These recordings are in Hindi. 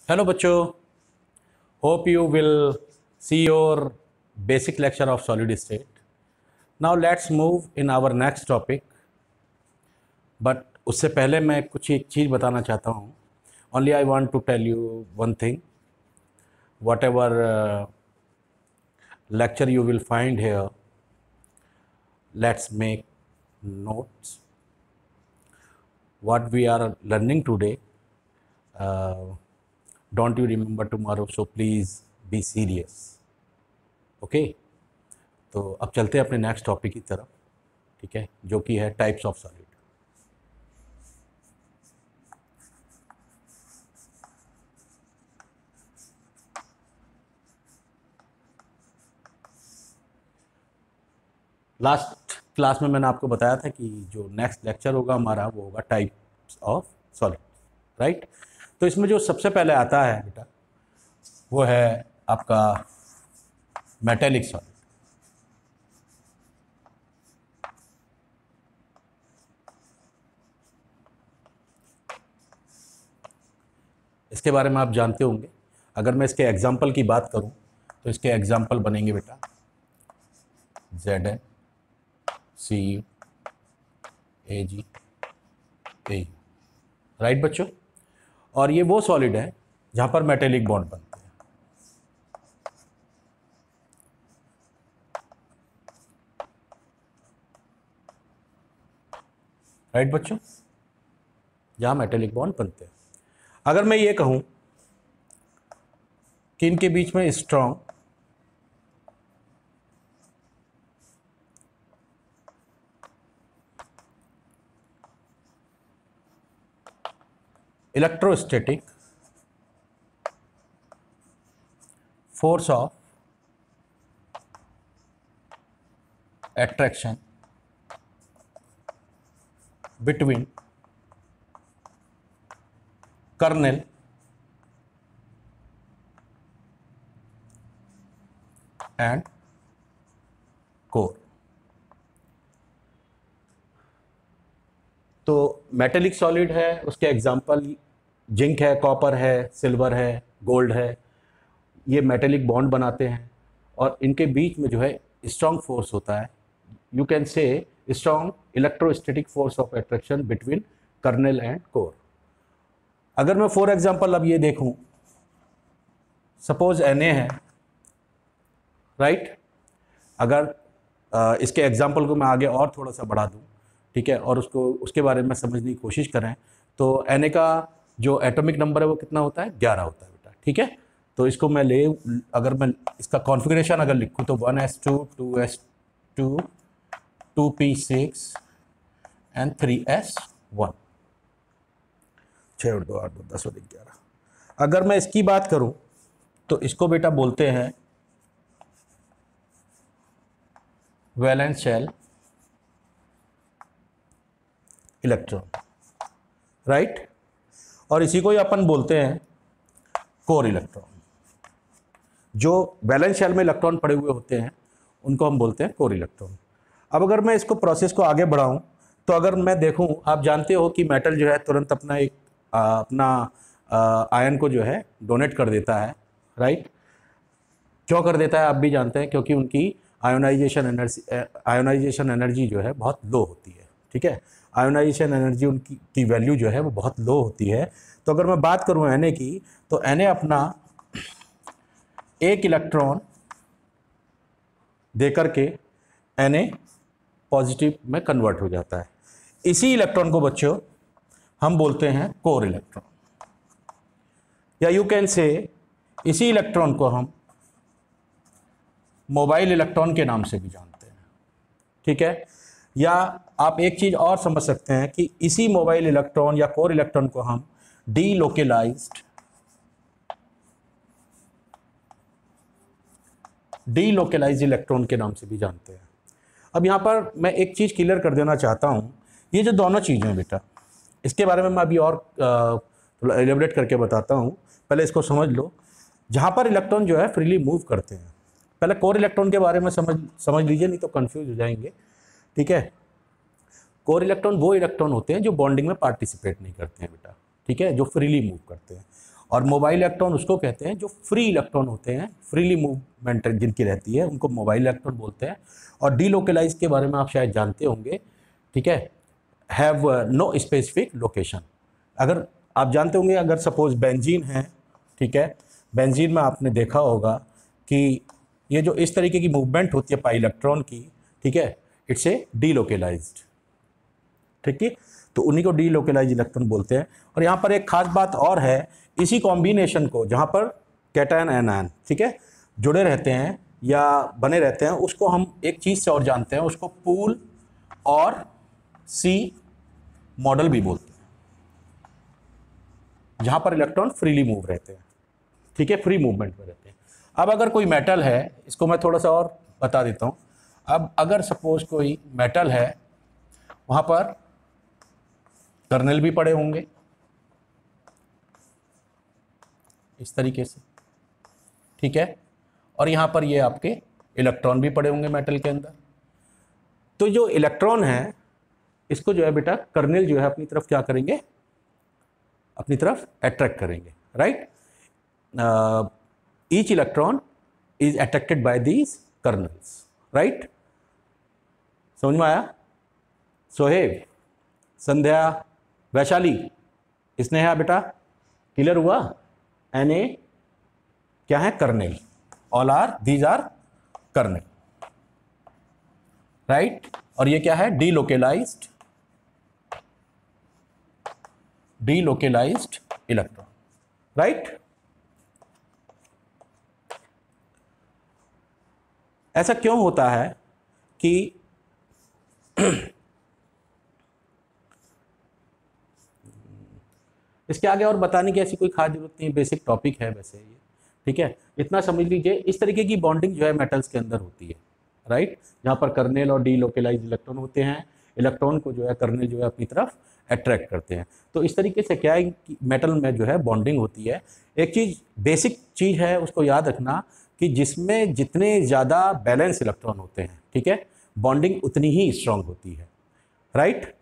Hello बच्चों, hope you will see your basic lecture of solid state. Now let's move in our next topic. But उससे पहले मैं कुछ एक चीज़ बताना चाहता हूँ. Only I want to tell you one thing. Whatever lecture you will find here, let's make notes. What we are learning today, don't you remember tomorrow, so please be serious. Okay तो अब चलते हैं अपने नेक्स्ट टॉपिक की तरफ. ठीक है, जो कि है types of solid. Last class में मैंने आपको बताया था कि जो नेक्स्ट लेक्चर होगा हमारा वो होगा टाइप्स ऑफ सॉलिड, राइट. तो इसमें जो सबसे पहले आता है बेटा वो है आपका मेटेलिक सॉलिड. इसके बारे में आप जानते होंगे. अगर मैं इसके एग्जाम्पल की बात करूं तो इसके एग्जाम्पल बनेंगे बेटा Zn, Cu, Ag, Au, right बच्चों. और ये वो सॉलिड है जहां पर मेटेलिक बॉन्ड बनते हैं. राइट बच्चों, जहां मेटेलिक बॉन्ड बनते हैं. अगर मैं ये कहूं कि इनके बीच में strong electrostatic force of attraction between kernel and core. तो मेटेलिक सॉलिड है, उसके एग्जांपल जिंक है, कॉपर है, सिल्वर है, गोल्ड है. ये मेटेलिक बॉन्ड बनाते हैं और इनके बीच में जो है स्ट्रॉन्ग फोर्स होता है. You can say strong electrostatic force of attraction between kernel and core. अगर मैं फॉर एग्जांपल अब ये देखूं, सपोज Na है, राइट. अगर इसके एग्जांपल को मैं आगे और थोड़ा सा बढ़ा दूं, ठीक है, और उसके बारे में समझने की कोशिश करें तो Na का जो एटॉमिक नंबर है वो कितना होता है, 11 होता है बेटा. ठीक है, तो इसको मैं अगर मैं इसका कॉन्फ़िगरेशन अगर लिखूं तो 1s2 2s2 2p6 and 3s1. 6 और 2 8 2 10 और 11. अगर मैं इसकी बात करूं तो इसको बेटा बोलते हैं वैलेंस शेल इलेक्ट्रॉन, राइट. और इसी को ही अपन बोलते हैं कोर इलेक्ट्रॉन. जो वैलेंस शेल में इलेक्ट्रॉन पड़े हुए होते हैं उनको हम बोलते हैं कोर इलेक्ट्रॉन. अब अगर मैं इसको प्रोसेस को आगे बढ़ाऊं तो अगर मैं देखूं, आप जानते हो कि मेटल जो है तुरंत अपना आयन को जो है डोनेट कर देता है, राइट. क्यों कर देता है आप भी जानते हैं, क्योंकि उनकी आयोनाइजेशन एनर्जी जो है बहुत लो होती है. ठीक है, आयोनाइजेशन एनर्जी उनकी वैल्यू जो है वो बहुत लो होती है. तो अगर मैं बात करूं Na की तो Na अपना एक इलेक्ट्रॉन देकर के Na पॉजिटिव में कन्वर्ट हो जाता है. इसी इलेक्ट्रॉन को बच्चों हम बोलते हैं कोर इलेक्ट्रॉन, या यू कैन से इसी इलेक्ट्रॉन को हम मोबाइल इलेक्ट्रॉन के नाम से भी जानते हैं. ठीक है, या आप एक चीज़ और समझ सकते हैं कि इसी मोबाइल इलेक्ट्रॉन या कोर इलेक्ट्रॉन को हम डीलोकेलाइज्ड इलेक्ट्रॉन के नाम से भी जानते हैं. अब यहाँ पर मैं एक चीज़ क्लियर कर देना चाहता हूँ. ये जो दोनों चीज़ें हैं बेटा, इसके बारे में मैं अभी और थोड़ा एलिब्रेट करके बताता हूँ. पहले इसको समझ लो. जहाँ पर इलेक्ट्रॉन जो है फ्रीली मूव करते हैं, पहले कोर इलेक्ट्रॉन के बारे में समझ लीजिए, नहीं तो कंफ्यूज हो जाएंगे. ठीक है, कोर इलेक्ट्रॉन वो इलेक्ट्रॉन होते हैं जो बॉन्डिंग में पार्टिसिपेट नहीं करते हैं बेटा. ठीक है, जो फ्रीली मूव करते हैं. और मोबाइल इलेक्ट्रॉन उसको कहते हैं जो फ्री इलेक्ट्रॉन होते हैं, फ्रीली मूवमेंट जिनकी रहती है उनको मोबाइल इलेक्ट्रॉन बोलते हैं। और डीलोकलाइज के बारे में आप शायद जानते होंगे, ठीक है, हैव नो स्पेसिफिक लोकेशन। अगर आप जानते होंगे, अगर सपोज बेंजीन है, ठीक है, बेंजीन में आपने देखा होगा कि ये जो इस तरीके की मूवमेंट होती है पाई इलेक्ट्रॉन की, ठीक है, इट्स ए डीलोकलाइज्ड, ठीक है, तो उन्हीं को डीलोकलाइज इलेक्ट्रॉन बोलते हैं। और यहाँ पर एक खास बात और है, इसी कॉम्बिनेशन को जहाँ पर कैटायन एनायन, ठीक है, जुड़े रहते हैं या बने रहते हैं, उसको हम एक चीज़ से और जानते हैं, उसको पूल और सी मॉडल भी बोलते हैं, जहाँ पर इलेक्ट्रॉन फ्रीली मूव रहते हैं, ठीक है, फ्री मूवमेंट में रहते हैं। अब अगर कोई मेटल है, इसको मैं थोड़ा सा और बता देता हूँ। अब अगर सपोज कोई मेटल है, वहाँ पर कर्नेल भी पड़े होंगे इस तरीके से, ठीक है, और यहाँ पर ये आपके इलेक्ट्रॉन भी पड़े होंगे मेटल के अंदर। तो जो इलेक्ट्रॉन है, इसको जो है बेटा कर्नेल जो है अपनी तरफ क्या करेंगे, अपनी तरफ अट्रैक्ट करेंगे, right. Each electron is attracted by these colonel's, right. समझ में आया? सोहेब, संध्या, वैशाली, स्नेहा बेटा, क्लियर हुआ? Na क्या है? Kernel. All are, these are kernel, right. और ये क्या है? Delocalized electron, right. ऐसा क्यों होता है कि इसके आगे और बताने की ऐसी कोई खास जरूरत नहीं है, बेसिक टॉपिक है वैसे ये, ठीक है। इतना समझ लीजिए, इस तरीके की बॉन्डिंग जो है मेटल्स के अंदर होती है, राइट, जहाँ पर कर्नेल और डीलोकलाइज इलेक्ट्रॉन होते हैं, इलेक्ट्रॉन को जो है कर्नेल जो है अपनी तरफ अट्रैक्ट करते हैं। तो इस तरीके से क्या है कि मेटल में जो है बॉन्डिंग होती है। एक चीज़, बेसिक चीज़ है, उसको याद रखना कि जिसमें जितने ज़्यादा बैलेंस इलेक्ट्रॉन होते हैं, ठीक है, बॉन्डिंग उतनी ही स्ट्रांग होती है, राइट।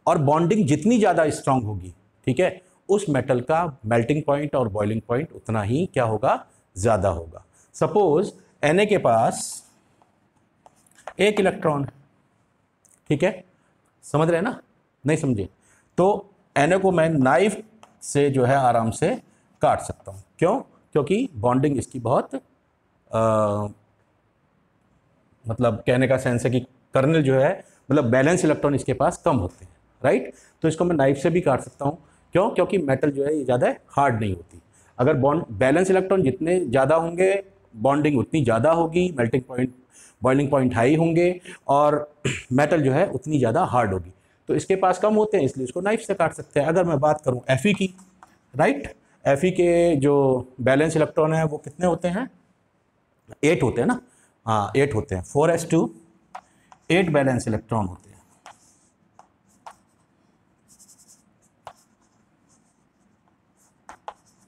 और बॉन्डिंग जितनी ज़्यादा स्ट्रांग होगी, ठीक है, उस मेटल का मेल्टिंग पॉइंट और बॉइलिंग पॉइंट उतना ही क्या होगा? ज़्यादा होगा। सपोज Na के पास एक इलेक्ट्रॉन है, ठीक है, समझ रहे हैं ना? नहीं समझे तो Na को मैं नाइफ से जो है आराम से काट सकता हूँ। क्यों? क्योंकि बॉन्डिंग इसकी बहुत मतलब कहने का सेंस है कि कर्नेल जो है, मतलब बैलेंस इलेक्ट्रॉन इसके पास कम होते हैं, राइट। तो इसको मैं नाइफ से भी काट सकता हूँ। क्यों? क्योंकि मेटल जो है ये ज़्यादा हार्ड नहीं होती। अगर बॉन्ड बैलेंस इलेक्ट्रॉन जितने ज़्यादा होंगे, बॉन्डिंग उतनी ज़्यादा होगी, melting point, boiling point high होंगे, और मेटल जो है उतनी ज़्यादा हार्ड होगी। तो इसके पास कम होते हैं, इसलिए इसको नाइफ से काट सकते हैं। अगर मैं बात करूँ Fe की, राइट, Fe के जो बैलेंस इलेक्ट्रॉन है वो कितने होते हैं? 8 होते हैं ना? हाँ, 8 होते हैं। 4s2 8 बैलेंस इलेक्ट्रॉन होते हैं।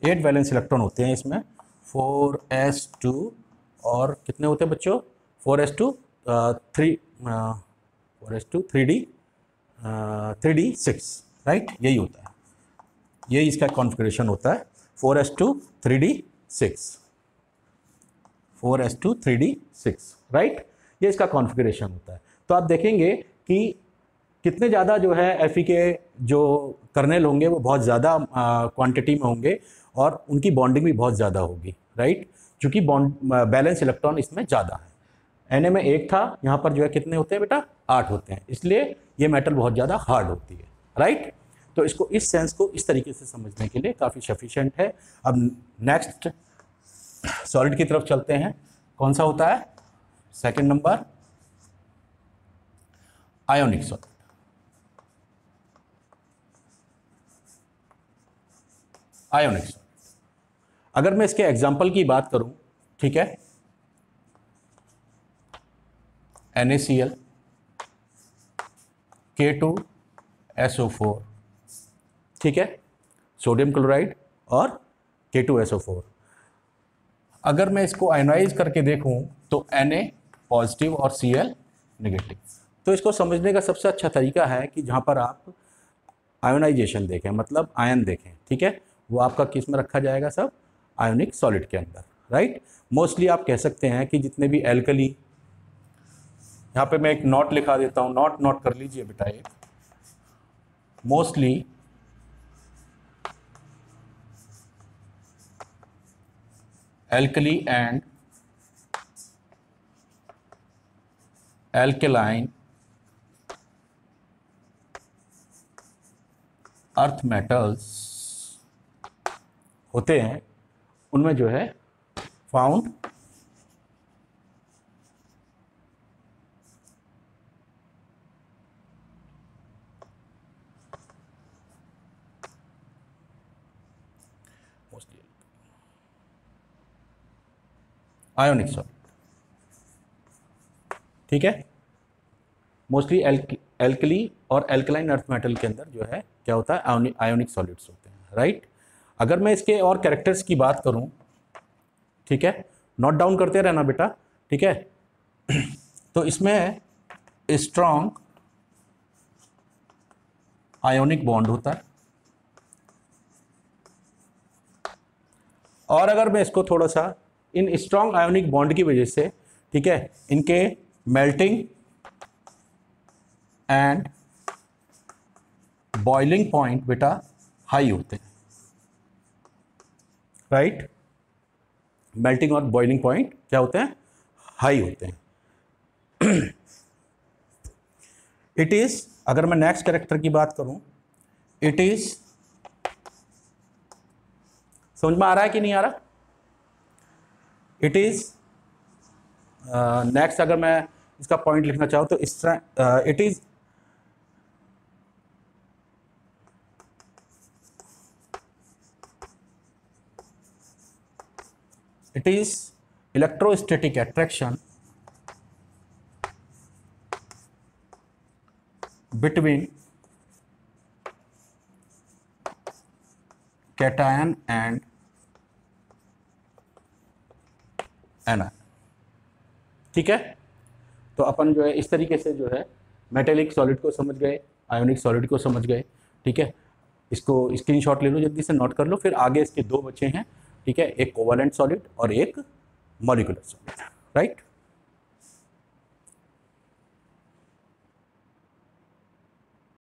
8 वैलेंस इलेक्ट्रॉन होते हैं इसमें, 4s2 और कितने होते हैं बच्चों? 4s2 3d6, राइट, यही होता है, यही इसका कॉन्फ़िगरेशन होता है, 4s2 3d6, राइट, ये इसका कॉन्फ़िगरेशन होता है। तो आप देखेंगे कि कितने ज़्यादा जो है Fe के जो कर्नेल होंगे वो बहुत ज़्यादा क्वांटिटी में होंगे और उनकी बॉन्डिंग भी बहुत ज़्यादा होगी, राइट, क्योंकि बैलेंस इलेक्ट्रॉन इसमें ज़्यादा है। Na में 1 था, यहाँ पर जो है कितने होते हैं बेटा? 8 होते हैं, इसलिए ये मेटल बहुत ज़्यादा हार्ड होती है, राइट। तो इसको, इस सेंस को इस तरीके से समझने के लिए काफ़ी सफिशिएंट है। अब नेक्स्ट सॉलिड की तरफ चलते हैं। कौन सा होता है? Second number, ionic solid. Ionic solid, अगर मैं इसके एग्जाम्पल की बात करूं, ठीक है, NaCl, K2SO4, ठीक है, सोडियम क्लोराइड और K2SO4। अगर मैं इसको आयोनाइज करके देखूं तो Na पॉजिटिव और Cl नेगेटिव। तो इसको समझने का सबसे अच्छा तरीका है कि जहां पर आप आयोनाइजेशन देखें, मतलब आयन देखें, ठीक है, वो आपका किस में रखा जाएगा, सब आयोनिक सॉलिड के अंदर, राइट। मोस्टली आप कह सकते हैं कि जितने भी एल्कली, यहाँ पे मैं एक नोट लिखा देता हूँ, नोट कर लीजिए बेटा, एक mostly alkali and alkaline earth metals होते हैं, उनमें जो है फाउंड आयोनिक सॉलिड, ठीक है। मोस्टली एल्कली और एल्कलाइन अर्थ मेटल के अंदर जो है क्या होता है, आयोनिक सॉलिड्स होते हैं, राइट। अगर मैं इसके और कैरेक्टर्स की बात करूं, ठीक है, नोट डाउन करते रहना बेटा, ठीक है। तो इसमें स्ट्रॉन्ग आयोनिक बॉन्ड होता है, और अगर मैं इसको थोड़ा सा इन स्ट्रॉन्ग आयोनिक बॉन्ड की वजह से, ठीक है, इनके मेल्टिंग एंड बॉइलिंग पॉइंट बेटा हाई होते हैं, राइट। मेल्टिंग और बॉइलिंग पॉइंट क्या होते हैं, हाई होते हैं। इट इज, अगर मैं नेक्स्ट कैरेक्टर की बात करूं, इट इज, समझ में आ रहा है कि नहीं आ रहा, इट इज नेक्स्ट अगर मैं इसका पॉइंट लिखना चाहूं तो इस तरह, it is electrostatic attraction between cation and anion, ठीक है। तो अपन जो है इस तरीके से जो है मेटेलिक सॉलिड को समझ गए, आयोनिक सॉलिड को समझ गए, ठीक है। इसको स्क्रीनशॉट ले लो, जल्दी से नोट कर लो, फिर आगे इसके दो बचे हैं, ठीक है, एक कोवैलेंट सॉलिड और एक मॉलिक्यूलर सॉलिड, राइट।